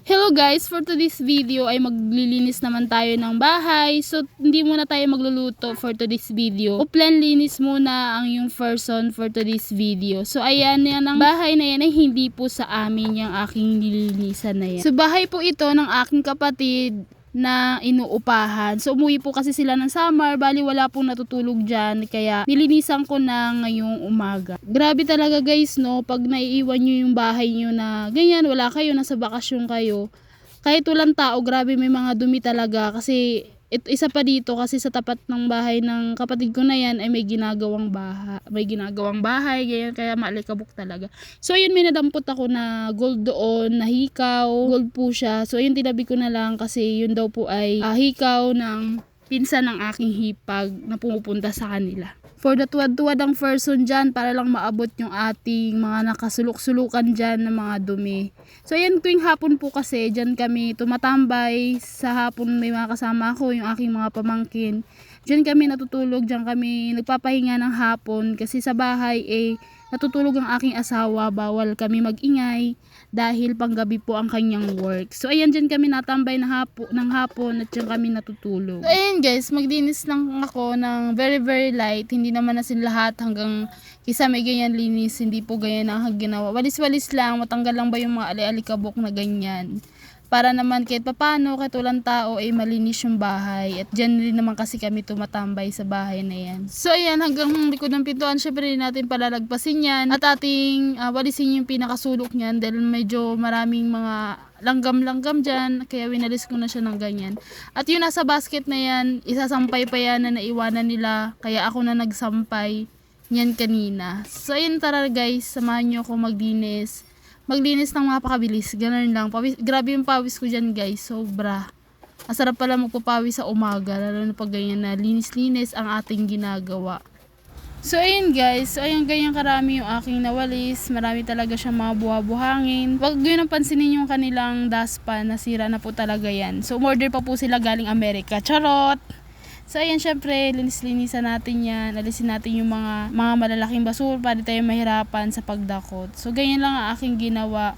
Hello guys, for today's video ay maglilinis naman tayo ng bahay. So hindi muna tayo magluluto for today's video. Plan linis muna ang yung person for today's video. So ayan, yan ang bahay na yan ay hindi po sa amin yung aking nililinisan na yan. So bahay po ito ng aking kapatid na inuupahan. So umuwi po kasi sila ng summer, bali wala pong natutulog dyan, kaya nilinisan ko na ngayong umaga. Grabe talaga guys, no, pag naiiwan nyo yung bahay nyo na ganyan, wala kayo, nasa bakasyon kayo, kahit walang tao, grabe may mga dumi talaga. Kasi isa pa dito, kasi sa tapat ng bahay ng kapatid ko na yan ay may ginagawang bahay, ganyan, kaya maalikabok talaga. So ayun, may nadampot ako na gold doon, na hikaw, gold po siya. So ayun, tinabi ko na lang kasi yun daw po ay hikaw ng pinsan ng aking hipag na pumupunta sa kanila. For the tuwad-tuwad ang person dyan para lang maabot yung ating mga nakasulok-sulukan dyan ng mga dumi. So ayan, tuwing hapon po kasi dyan kami tumatambay. Sa hapon may mga kasama ako, yung aking mga pamangkin. Dyan kami natutulog, dyan kami nagpapahinga ng hapon kasi sa bahay natutulog ang aking asawa, bawal kami magingay dahil panggabi po ang kanyang work. So ayan, dyan kami natambay ng hapon at dyan kami natutulog. So ayan guys, magdinis lang ako ng very very light, hindi naman nasin lahat hanggang kisa may ganyan linis, hindi po ganyan ang ginawa. Walis-walis lang, matanggal lang ba yung mga ali-alikabok na ganyan. Para naman kahit papano, kahit walang tao ay malinis yung bahay. At dyan rin naman kasi kami tumatambay sa bahay na yan. So ayan, hanggang likod ng pintuan, syempre rin natin palalagpasin yan. At ating walisin yung pinakasulok niyan dahil medyo maraming mga langgam-langgam dyan. Kaya winalis ko na siya ng ganyan. At yung nasa basket na yan, isasampay pa yan na naiwanan nila. Kaya ako na nagsampay yan kanina. So ayun, tara guys, samahan nyo ako maglinis ng mapakabilis, ganun lang. Grabe yung pawis ko dyan guys, sobra. Masarap pala magpapawis sa umaga, lalo na pag ganyan na linis-linis ang ating ginagawa. So ayun guys, so ayun, ganyan karami yung aking nawalis. Marami talaga siyang mga buha-buhangin. Wag yun ang pansinin yung kanilang dustpan, nasira na po talaga yan. So umorder pa po sila galing Amerika, charot! So ayan, syempre linis-linisan natin yan, alisin natin yung mga malalaking basura para tayo mahirapan sa pagdakot. So ganyan lang ang aking ginawa.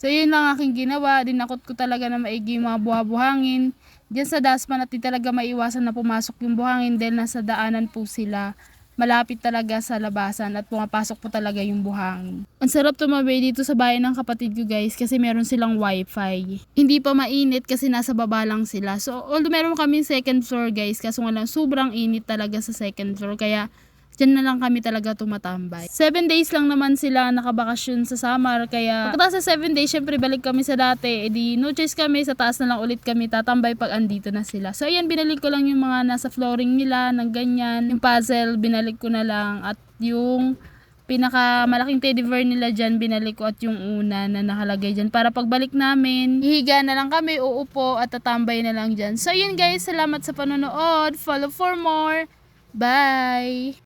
Dinakot ko talaga na maigi yung mga buha-buhangin diyan sa dustpan at di talaga maiwasan na pumasok yung buhangin dahil nasa daanan po sila. Malapit talaga sa labasan at pumapasok po talaga yung buhangin. Ang sarap tumabay dito sa bahay ng kapatid ko guys kasi meron silang wifi. Hindi pa mainit kasi nasa baba lang sila. So although meron kami second floor guys, kaso nga lang sobrang init talaga sa second floor, kaya dyan na lang kami talaga tumatambay. 7 days lang naman sila nakabakasyon sa summer, kaya pagkatapos sa 7 days, syempre balik kami sa dati. Edi no choice kami, sa taas na lang ulit kami tatambay pag andito na sila. So ayan, binalik ko lang yung mga nasa flooring nila ng ganyan. Yung puzzle, binalik ko na lang. At yung pinakamalaking teddy bear nila dyan, binalik ko, at yung una na nakalagay dyan. Para pagbalik namin, hihiga na lang kami, uupo at tatambay na lang dyan. So yun guys, salamat sa panonood. Follow for more. Bye!